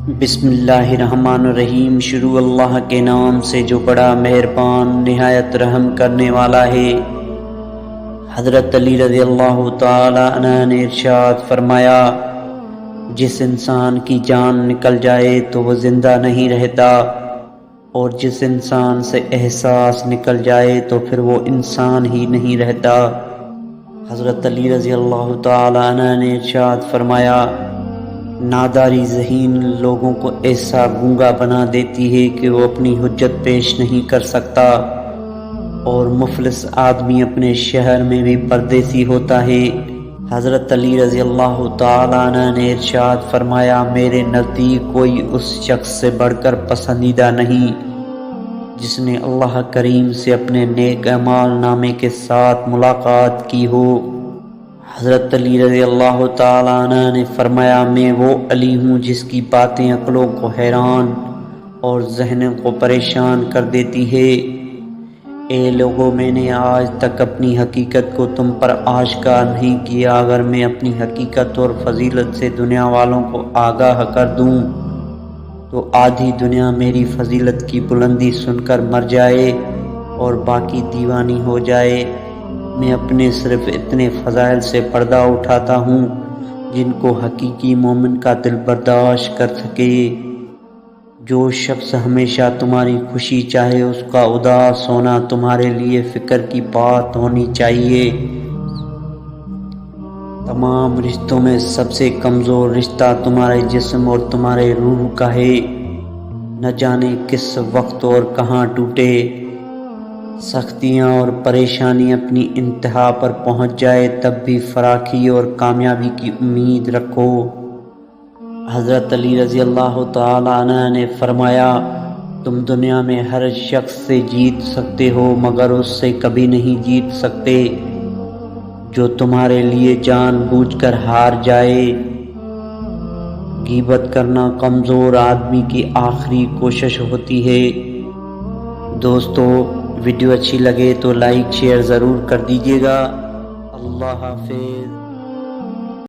بسم اللہ الرحمن الرحیم۔ شروع اللہ کے نام سے جو بڑا مہربان نہایت رحم کرنے والا ہے۔ حضرت علی رضی اللہ تعالی عنہ نے ارشاد فرمایا، جس انسان کی جان نکل جائے تو وہ زندہ نہیں رہتا، اور جس انسان سے احساس نکل جائے تو پھر وہ انسان ہی نہیں رہتا۔ حضرت علی رضی اللہ تعالی عنہ نے ارشاد فرمایا، ناداری ذہین لوگوں کو ایسا گونگا بنا دیتی ہے کہ وہ اپنی حجت پیش نہیں کر سکتا، اور مفلس آدمی اپنے شہر میں بھی پردیسی ہوتا ہے۔ حضرت علی رضی اللہ تعالی عنہ نے ارشاد فرمایا، میرے نزدیک کوئی اس شخص سے بڑھ کر پسندیدہ نہیں جس نے اللہ کریم سے اپنے نیک اعمال نامے کے ساتھ ملاقات کی ہو۔ حضرت علی رضی اللہ تعالی عنہ نے فرمایا، میں وہ علی ہوں جس کی باتیں عقلوں کو حیران اور ذہنوں کو پریشان کر دیتی ہے۔ اے لوگو، میں نے آج تک اپنی حقیقت کو تم پر آشکار نہیں کیا۔ اگر میں اپنی حقیقت اور فضیلت سے دنیا والوں کو آگاہ کر دوں تو آدھی دنیا میری فضیلت کی بلندی سن کر مر جائے اور باقی دیوانی ہو جائے۔ میں اپنے صرف اتنے فضائل سے پردہ اٹھاتا ہوں جن کو حقیقی مومن کا دل برداشت کر سکے۔ جو شخص ہمیشہ تمہاری خوشی چاہے، اس کا اداس ہونا تمہارے لیے فکر کی بات ہونی چاہیے۔ تمام رشتوں میں سب سے کمزور رشتہ تمہارے جسم اور تمہارے روح کا ہے۔ نہ جانے کس وقت اور کہاں ٹوٹے۔ سختیاں اور پریشانی اپنی انتہا پر پہنچ جائے تب بھی فراخی اور کامیابی کی امید رکھو۔ حضرت علی رضی اللہ تعالی عنہ نے فرمایا، تم دنیا میں ہر شخص سے جیت سکتے ہو مگر اس سے کبھی نہیں جیت سکتے جو تمہارے لیے جان بوجھ کر ہار جائے۔ غیبت کرنا کمزور آدمی کی آخری کوشش ہوتی ہے۔ دوستو، ویڈیو اچھی لگے تو لائک شیئر ضرور کر دیجیے گا۔ اللہ حافظ۔